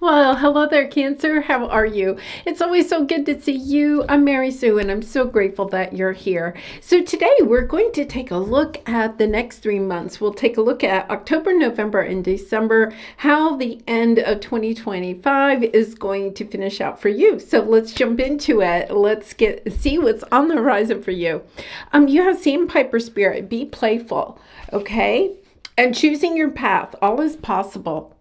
Well, hello there, Cancer. How are you? It's always so good to see you. I'm Mary Sue, and I'm so grateful that you're here. So today we're going to take a look at the next 3 months. We'll take a look at October, November, and December, how the end of 2025 is going to finish out for you. So let's jump into it. Let's see what's on the horizon for you. You have Sandpiper Spirit. Be playful, okay? And choosing your path. All is possible.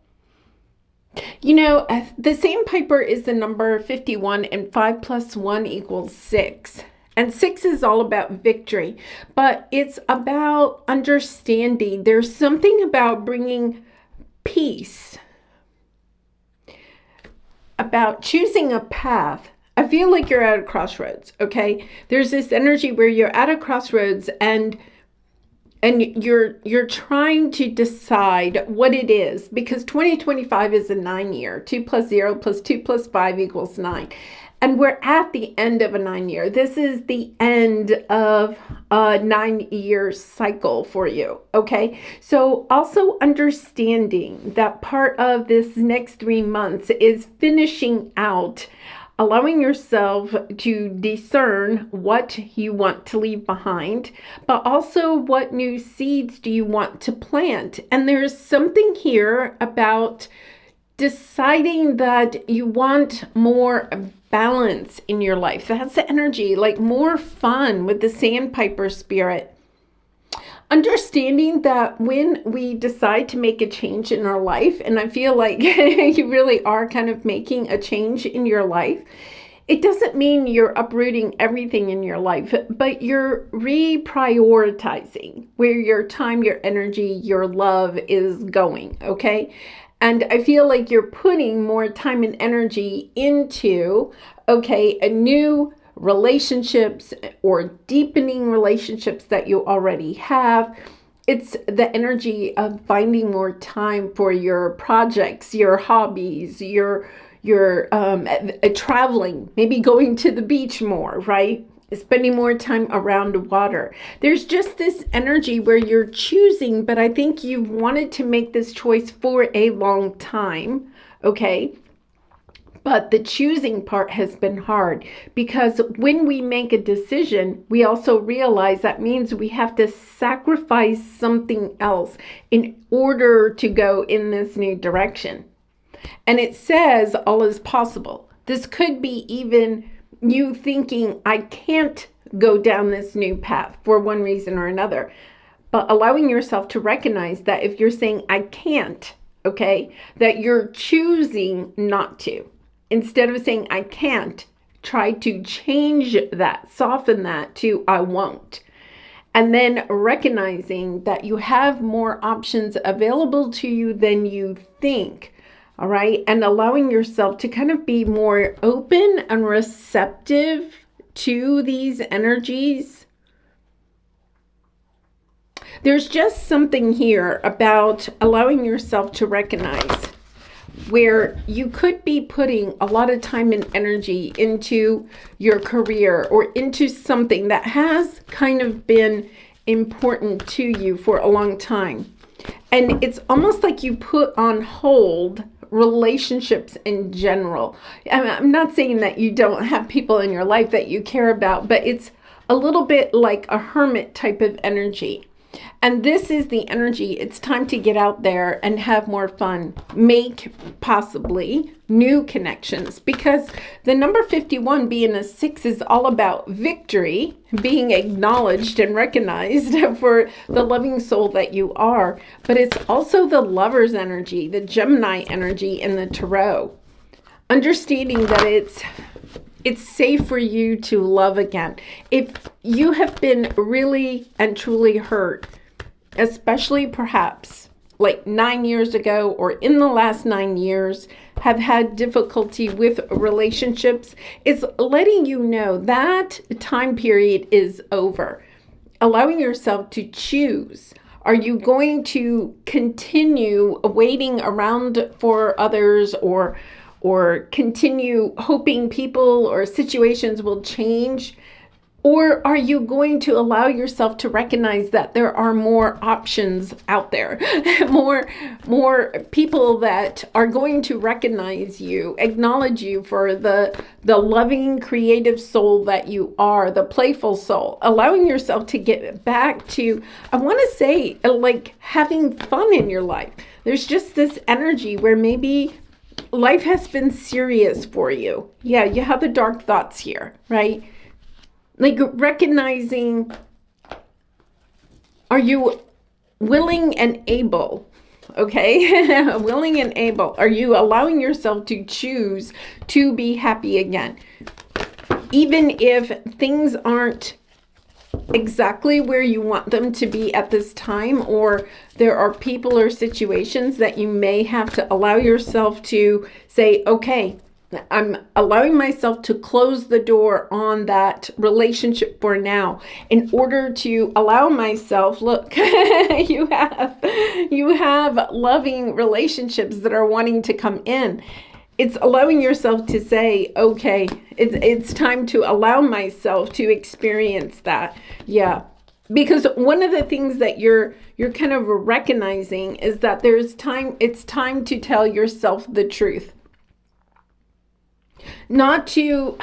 You know, the Sandpiper is the number 51, and 5 plus 1 equals 6. And 6 is all about victory, but it's about understanding. There's something about bringing peace, about choosing a path. I feel like you're at a crossroads, okay? There's this energy where you're at a crossroads and you're trying to decide what it is, because 2025 is a 9-year. 2 plus 0 plus 2 plus 5 equals 9. And we're at the end of a 9-year. This is the end of a 9-year cycle for you, okay? So also understanding that part of this next 3 months is finishing out, allowing yourself to discern what you want to leave behind, but also what new seeds do you want to plant. And there's something here about deciding that you want more balance in your life. That's the energy, like more fun with the Sandpiper Spirit. Understanding that when we decide to make a change in our life, and I feel like you really are kind of making a change in your life, it doesn't mean you're uprooting everything in your life, but you're reprioritizing where your time, your energy, your love is going, okay? And I feel like you're putting more time and energy into, okay, a new relationships or deepening relationships that you already have. It's the energy of finding more time for your projects, your hobbies, your traveling, maybe going to the beach more, right? Spending more time around water. There's just this energy where you're choosing, but I think you've wanted to make this choice for a long time, okay? But the choosing part has been hard, because when we make a decision, we also realize that means we have to sacrifice something else in order to go in this new direction. And it says all is possible. This could be even you thinking, I can't go down this new path for one reason or another, but allowing yourself to recognize that if you're saying I can't, okay, that you're choosing not to. Instead of saying I can't, try to change that, soften that to I won't. And then recognizing that you have more options available to you than you think. All right. And allowing yourself to kind of be more open and receptive to these energies. There's just something here about allowing yourself to recognize where you could be putting a lot of time and energy into your career or into something that has kind of been important to you for a long time. And it's almost like you put on hold relationships in general. I'm not saying that you don't have people in your life that you care about, but it's a little bit like a hermit type of energy. And this is the energy. It's time to get out there and have more fun. Make possibly new connections, because the number 51 being a 6 is all about victory, being acknowledged and recognized for the loving soul that you are. But it's also the lover's energy, the Gemini energy in the tarot. Understanding that it's safe for you to love again. If you have been really and truly hurt, especially perhaps like 9 years ago or in the last 9 years, have had difficulty with relationships, it's letting you know that time period is over. Allowing yourself to choose. Are you going to continue waiting around for others, or continue hoping people or situations will change? Or are you going to allow yourself to recognize that there are more options out there, more people that are going to recognize you, acknowledge you for the loving, creative soul that you are, the playful soul, allowing yourself to get back to, I want to say, like having fun in your life. There's just this energy where maybe life has been serious for you. Yeah, you have the dark thoughts here, right? Like recognizing, are you willing and able? Okay, willing and able. Are you allowing yourself to choose to be happy again? Even if things aren't exactly where you want them to be at this time, or there are people or situations that you may have to allow yourself to say, okay, I'm allowing myself to close the door on that relationship for now in order to allow myself, look, you have loving relationships that are wanting to come in. It's allowing yourself to say, okay, it's time to allow myself to experience that. Yeah. Because one of the things that you're kind of recognizing is that it's time to tell yourself the truth. Not to,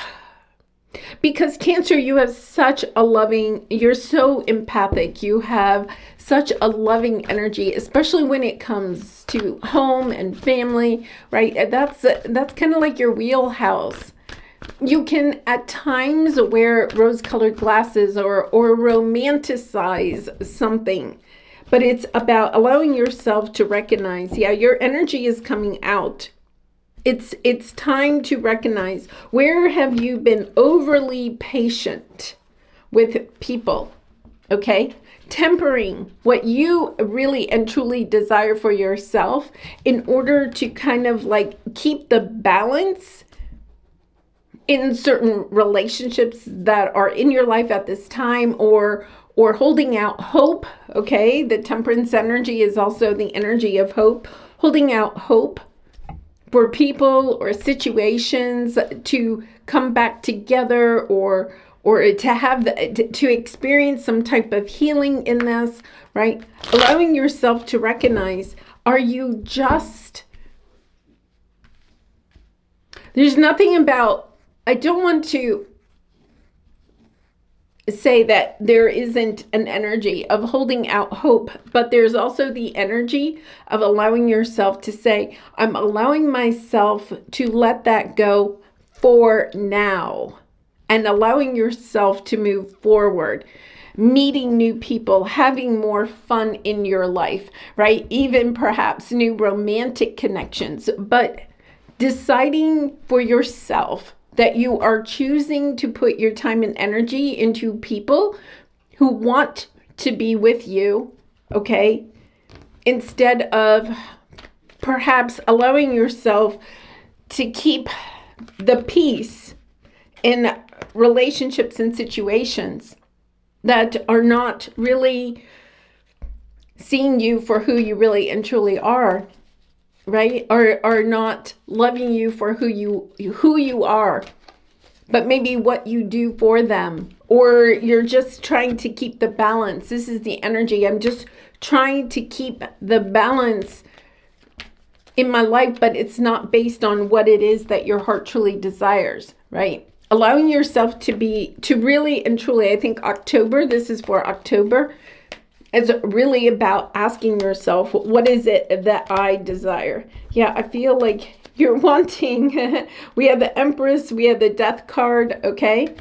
because Cancer, you have such a loving, you're so empathic. You have such a loving energy, especially when it comes to home and family, right? That's kind of like your wheelhouse. You can at times wear rose-colored glasses or romanticize something, but it's about allowing yourself to recognize, yeah, your energy is coming out. It's time to recognize, where have you been overly patient with people, okay? Tempering what you really and truly desire for yourself in order to kind of like keep the balance in certain relationships that are in your life at this time, or holding out hope, okay? The temperance energy is also the energy of hope, holding out hope for people or situations to come back together, or to have to experience some type of healing in this, right? Allowing yourself to recognize, are you just, there's nothing about, I don't want to say that there isn't an energy of holding out hope, but there's also the energy of allowing yourself to say, I'm allowing myself to let that go for now, and allowing yourself to move forward, meeting new people, having more fun in your life, right? Even perhaps new romantic connections, but deciding for yourself that you are choosing to put your time and energy into people who want to be with you, okay? Instead of perhaps allowing yourself to keep the peace in relationships and situations that are not really seeing you for who you really and truly are, right? Or are not loving you for who you are, but maybe what you do for them. Or you're just trying to keep the balance. This is the energy. I'm just trying to keep the balance in my life, but it's not based on what it is that your heart truly desires, right? Allowing yourself to really and truly, I think October, this is for October, it's really about asking yourself, what is it that I desire? Yeah, I feel like you're wanting, we have the Empress, we have the Death card, okay?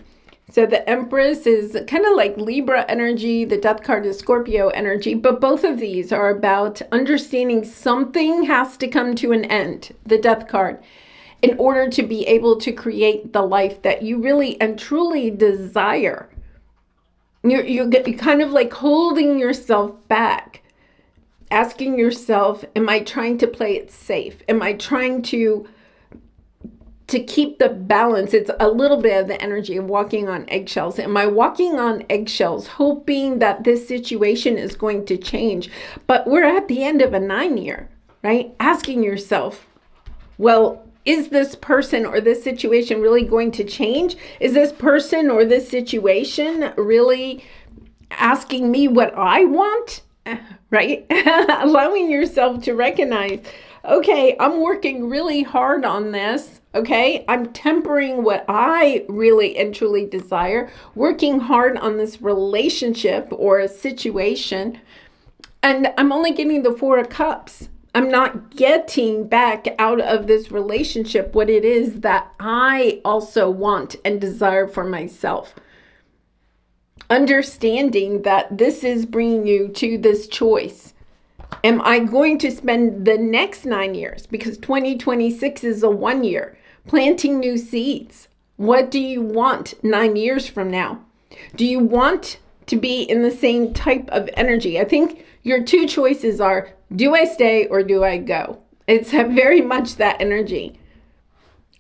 So the Empress is kind of like Libra energy, the Death card is Scorpio energy, but both of these are about understanding something has to come to an end, the Death card, in order to be able to create the life that you really and truly desire. You're kind of like holding yourself back, asking yourself, am I trying to play it safe? Am I trying to keep the balance? It's a little bit of the energy of walking on eggshells. Am I walking on eggshells, hoping that this situation is going to change? But we're at the end of a 9 year, right? Asking yourself, well, is this person or this situation really going to change? Is this person or this situation really asking me what I want? Right? Allowing yourself to recognize, okay, I'm working really hard on this. Okay, I'm tempering what I really and truly desire, working hard on this relationship or a situation, and I'm only getting the Four of Cups. I'm not getting back out of this relationship what it is that I also want and desire for myself. Understanding that this is bringing you to this choice. Am I going to spend the next 9 years, because 2026 is a 1 year, planting new seeds? What do you want 9 years from now? Do you want to be in the same type of energy? I think your two choices are, do I stay or do I go? It's very much that energy.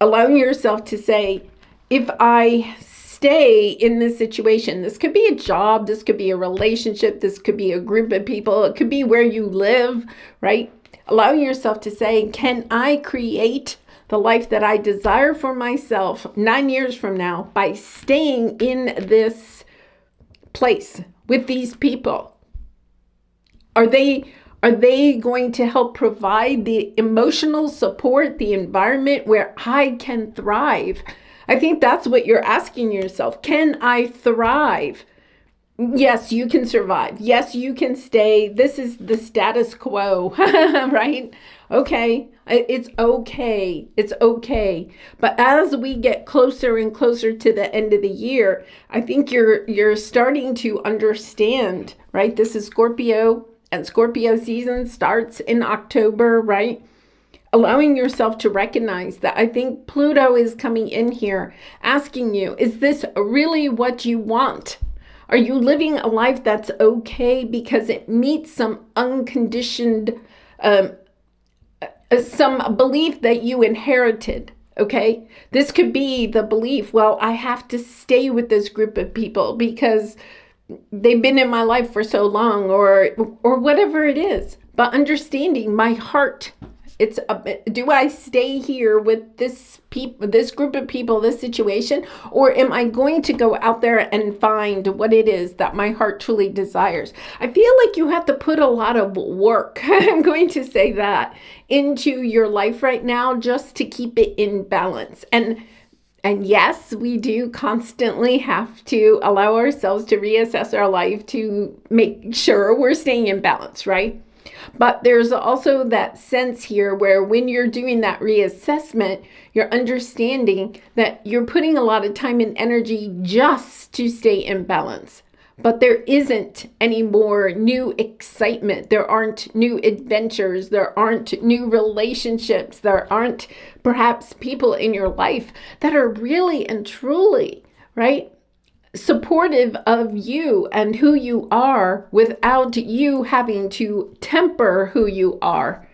Allowing yourself to say, if I stay in this situation, this could be a job, this could be a relationship, this could be a group of people, it could be where you live, right? Allowing yourself to say, can I create the life that I desire for myself 9 years from now by staying in this place with these people? Are they going to help provide the emotional support, the environment where I can thrive? I think that's what you're asking yourself. Can I thrive? Yes, you can survive. Yes, you can stay. This is the status quo, right? Okay, it's okay. It's okay. But as we get closer and closer to the end of the year, I think you're starting to understand, right? This is Scorpio, and Scorpio season starts in October, right? Allowing yourself to recognize that I think Pluto is coming in here asking you, is this really what you want? Are you living a life that's okay because it meets some unconditioned, some belief that you inherited? Okay, this could be the belief, well, I have to stay with this group of people because they've been in my life for so long, or whatever it is. But understanding my heart, it's do I stay here with this group of people, this situation, or am I going to go out there and find what it is that my heart truly desires? I feel like you have to put a lot of work, I'm going to say that, into your life right now just to keep it in balance. And yes, we do constantly have to allow ourselves to reassess our life to make sure we're staying in balance, right? But there's also that sense here where when you're doing that reassessment, you're understanding that you're putting a lot of time and energy just to stay in balance. But there isn't any more new excitement. There aren't new adventures. There aren't new relationships. There aren't perhaps people in your life that are really and truly, right, supportive of you and who you are without you having to temper who you are.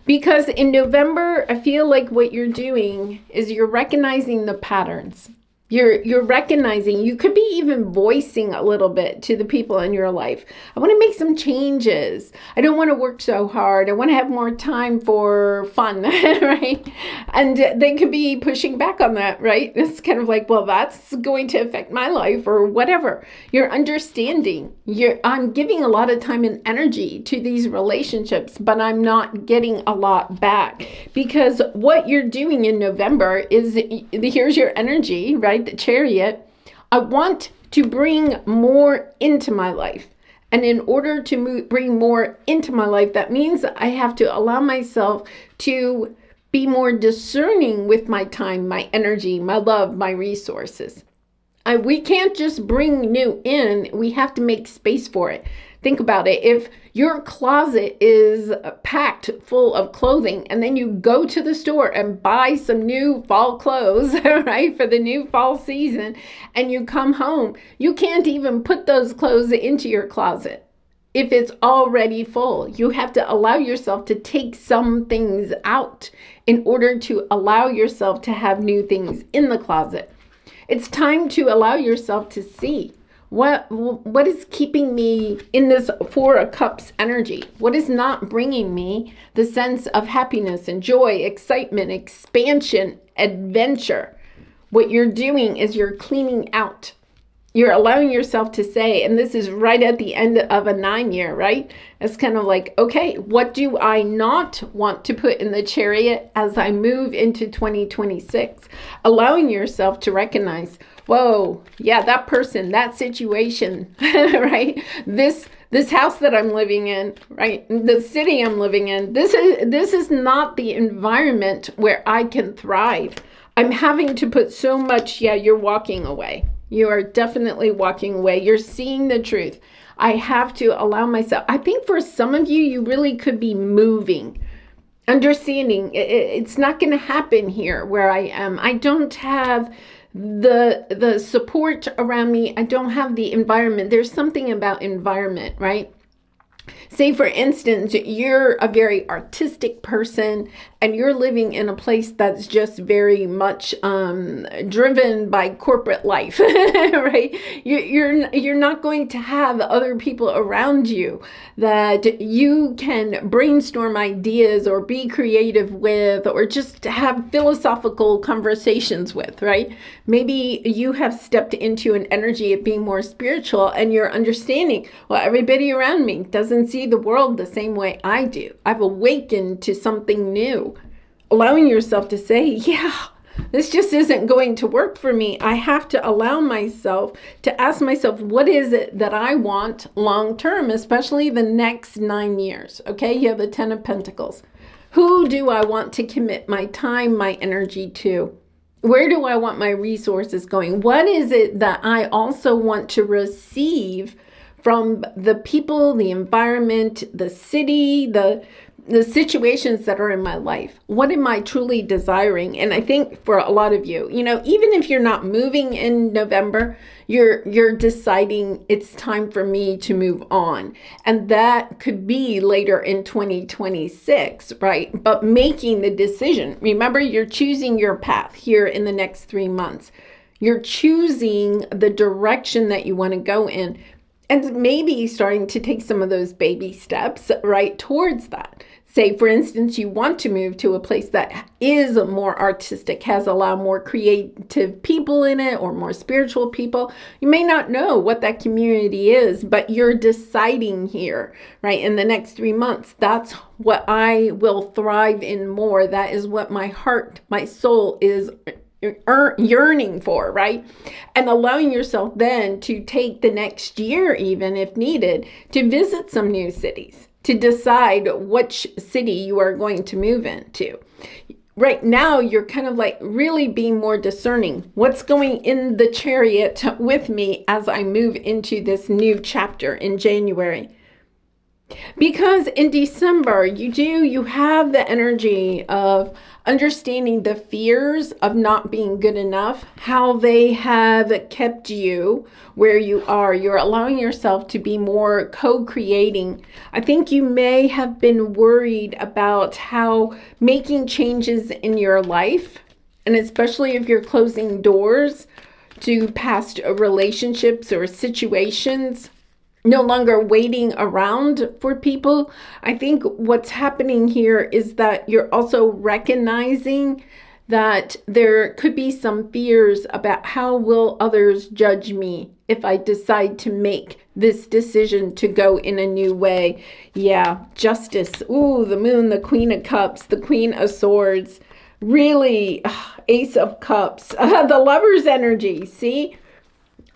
Because in November, I feel like what you're doing is you're recognizing the patterns. You're recognizing, you could be even voicing a little bit to the people in your life. I want to make some changes. I don't want to work so hard. I want to have more time for fun, right? And they could be pushing back on that, right? It's kind of like, well, that's going to affect my life or whatever. You're understanding. I'm giving a lot of time and energy to these relationships, but I'm not getting a lot back. Because what you're doing in November is, here's your energy, right? The Chariot. I want to bring more into my life. And in order to bring more into my life, that means I have to allow myself to be more discerning with my time, my energy, my love, my resources. We can't just bring new in. We have to make space for it. Think about it. If your closet is packed full of clothing and then you go to the store and buy some new fall clothes, right, for the new fall season, and you come home, you can't even put those clothes into your closet if it's already full. You have to allow yourself to take some things out in order to allow yourself to have new things in the closet. It's time to allow yourself to see What is keeping me in this Four of Cups energy? What is not bringing me the sense of happiness and joy, excitement, expansion, adventure? What you're doing is you're cleaning out. You're allowing yourself to say, and this is right at the end of a 9-year, right? It's kind of like, okay, what do I not want to put in the chariot as I move into 2026? Allowing yourself to recognize, whoa, yeah, that person, that situation, right? This house that I'm living in, right? The city I'm living in, this is not the environment where I can thrive. I'm having to put so much, yeah, you're walking away. You are definitely walking away. You're seeing the truth. I have to allow myself. I think for some of you, you really could be moving, understanding it's not going to happen here where I am. I don't have the support around me. I don't have the environment. There's something about environment, right? Say, for instance, you're a very artistic person and you're living in a place that's just very much driven by corporate life, right? You're not going to have other people around you that you can brainstorm ideas or be creative with or just have philosophical conversations with, right? Maybe you have stepped into an energy of being more spiritual and you're understanding, well, everybody around me doesn't see the world the same way I do. I've awakened to something new. Allowing yourself to say, yeah, this just isn't going to work for me. I have to allow myself to ask myself, what is it that I want long term, especially the next 9 years? Okay, you have the 10 of Pentacles. Who do I want to commit my time, my energy to? Where do I want my resources going? What is it that I also want to receive from the people, the environment, the city, the situations that are in my life? What am I truly desiring? And I think for a lot of you, even if you're not moving in November, you're deciding it's time for me to move on. And that could be later in 2026, right? But making the decision. Remember, you're choosing your path here in the next 3 months. You're choosing the direction that you want to go in. And maybe starting to take some of those baby steps right towards that. Say, for instance, you want to move to a place that is more artistic, has a lot more creative people in it or more spiritual people. You may not know what that community is, but you're deciding here, right? In the next 3 months, that's what I will thrive in more. That is what my heart, my soul is yearning for, right? And allowing yourself then to take the next year, even if needed, to visit some new cities, to decide which city you are going to move into. Right now, you're kind of like really being more discerning. What's going in the chariot with me as I move into this new chapter in January? Because in December, you have the energy of understanding the fears of not being good enough, how they have kept you where you are. You're allowing yourself to be more co-creating. I think you may have been worried about how making changes in your life, and especially if you're closing doors to past relationships or situations, no longer waiting around for people. I think what's happening here is that you're also recognizing that there could be some fears about how will others judge me if I decide to make this decision to go in a new way. Yeah, justice. Ooh, the moon, the Queen of Cups, the Queen of Swords. Really, Ace of Cups, the Lover's energy. See,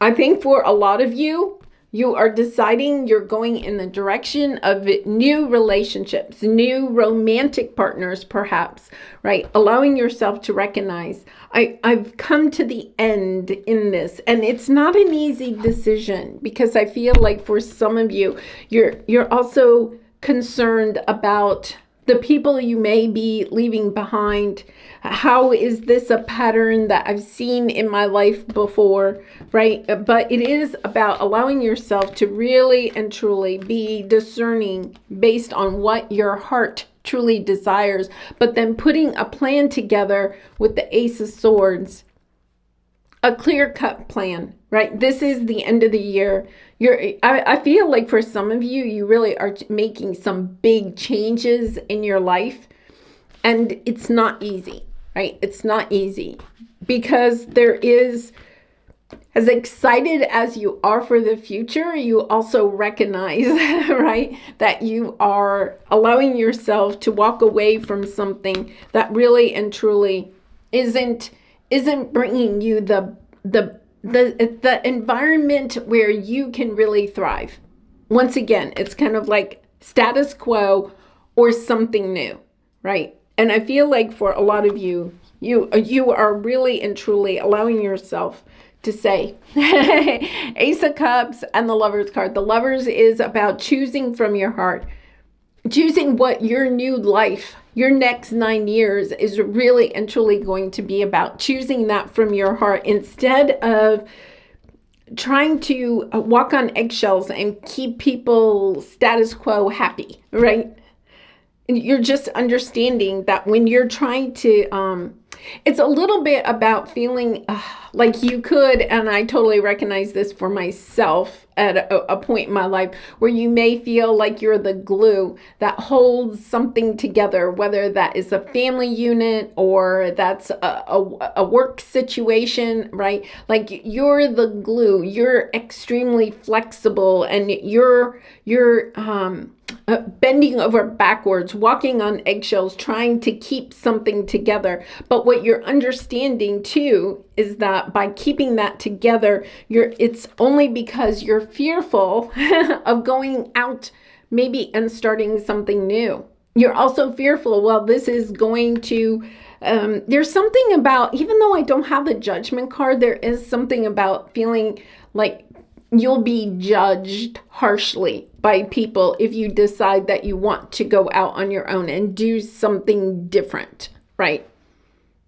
I think for a lot of you, you are deciding you're going in the direction of new relationships, new romantic partners, perhaps, right? Allowing yourself to recognize, I've come to the end in this. And it's not an easy decision because I feel like for some of you, you're also concerned about the people you may be leaving behind. How is this a pattern that I've seen in my life before, right? But it is about allowing yourself to really and truly be discerning based on what your heart truly desires, but then putting a plan together with the Ace of Swords. a clear-cut plan, right? This is the end of the year. I feel like for some of you, you really are making some big changes in your life, and it's not easy, right? It's not easy because there is, as excited as you are for the future, you also recognize, right, that you are allowing yourself to walk away from something that really and truly isn't bringing you the environment where you can really thrive. Once again, it's kind of like status quo or something new, right? And I feel like for a lot of you, you are really and truly allowing yourself to say, Ace of Cups and the Lovers card. The Lovers is about choosing from your heart, choosing what your new life, your next 9 years is really and truly going to be about, choosing that from your heart instead of trying to walk on eggshells and keep people status quo happy, right? You're just understanding that when you're trying to, it's a little bit about feeling like you could, and I totally recognize this for myself at a point in my life where you may feel like you're the glue that holds something together, whether that is a family unit or that's a work situation, right? Like you're the glue, you're extremely flexible, and you're bending over backwards, walking on eggshells, trying to keep something together. But what you're understanding too is that by keeping that together, it's only because you're fearful of going out maybe and starting something new. You're also fearful, well, this is going to, there's something about, even though I don't have the Judgment card, there is something about feeling like you'll be judged harshly by people if you decide that you want to go out on your own and do something different, right?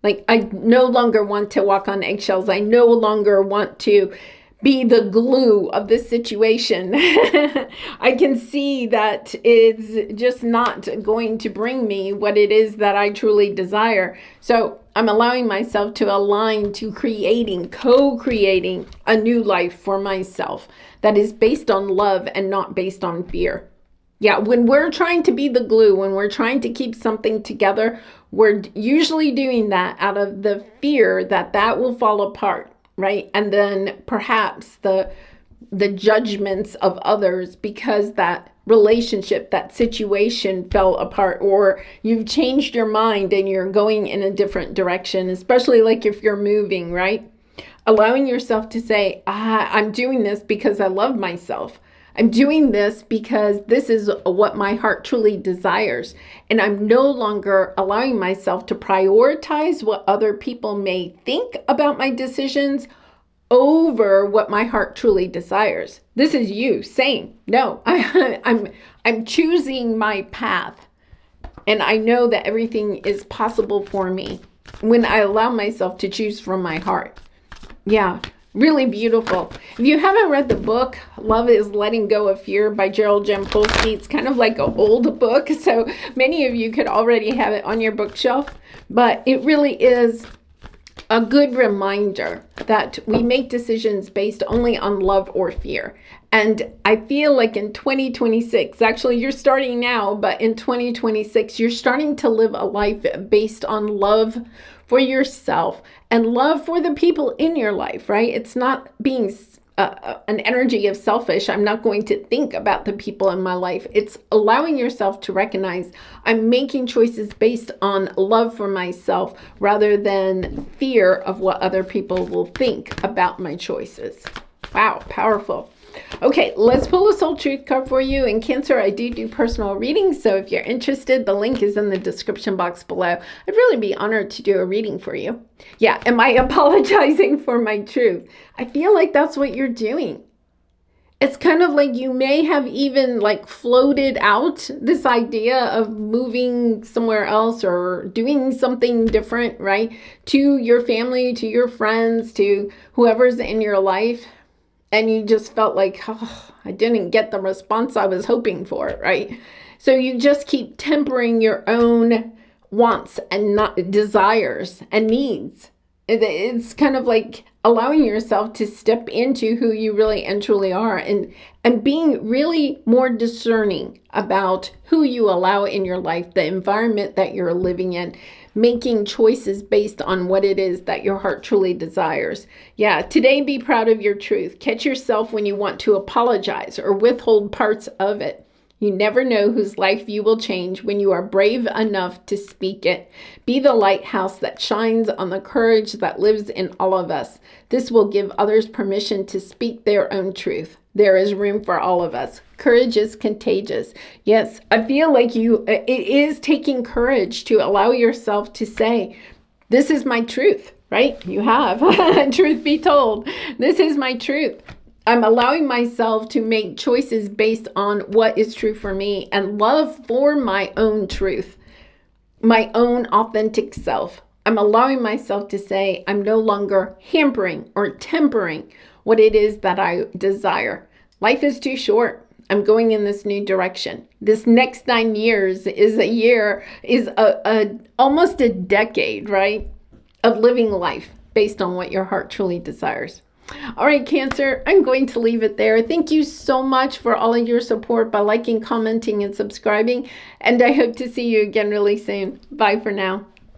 Like, I no longer want to walk on eggshells. I no longer want to be the glue of this situation. I can see that it's just not going to bring me what it is that I truly desire. So I'm allowing myself to align to co-creating a new life for myself that is based on love and not based on fear. Yeah, when we're trying to be the glue, when we're trying to keep something together, we're usually doing that out of the fear that that will fall apart, right? And then perhaps the judgments of others because that relationship, that situation fell apart, or you've changed your mind and you're going in a different direction, especially like if you're moving, right? Allowing yourself to say, I'm doing this because I love myself. I'm doing this because this is what my heart truly desires. And I'm no longer allowing myself to prioritize what other people may think about my decisions over what my heart truly desires. This is you saying, no, I'm choosing my path. And I know that everything is possible for me when I allow myself to choose from my heart. Yeah. Really beautiful. If you haven't read the book, Love is Letting Go of Fear by Gerald Jampolsky, it's kind of like an old book, so many of you could already have it on your bookshelf, but it really is a good reminder that we make decisions based only on love or fear. And I feel like in 2026, actually you're starting now, but in 2026, you're starting to live a life based on love for yourself and love for the people in your life, right? It's not being an energy of selfish. I'm not going to think about the people in my life. It's allowing yourself to recognize I'm making choices based on love for myself rather than fear of what other people will think about my choices. Wow, powerful. Okay, let's pull a soul truth card for you. In Cancer, I do personal readings, so if you're interested, the link is in the description box below. I'd really be honored to do a reading for you. Yeah, am I apologizing for my truth? I feel like that's what you're doing. It's kind of like you may have even like floated out this idea of moving somewhere else or doing something different, right? To your family, to your friends, to whoever's in your life. And you just felt like, oh, I didn't get the response I was hoping for, right? So you just keep tempering your own wants and not desires and needs. It's kind of like allowing yourself to step into who you really and truly are, and being really more discerning about who you allow in your life, the environment that you're living in, making choices based on what it is that your heart truly desires. Yeah, today be proud of your truth. Catch yourself when you want to apologize or withhold parts of it. You never know whose life you will change when you are brave enough to speak it. Be the lighthouse that shines on the courage that lives in all of us. This will give others permission to speak their own truth. There is room for all of us. Courage is contagious. Yes, I feel like it is taking courage to allow yourself to say, this is my truth, right? You have. Truth be told, this is my truth. I'm allowing myself to make choices based on what is true for me and love for my own truth, my own authentic self. I'm allowing myself to say I'm no longer hampering or tempering what it is that I desire. Life is too short. I'm going in this new direction. This next 9 years is almost a decade, right, of living life based on what your heart truly desires. All right, Cancer, I'm going to leave it there. Thank you so much for all of your support by liking, commenting, and subscribing. And I hope to see you again really soon. Bye for now.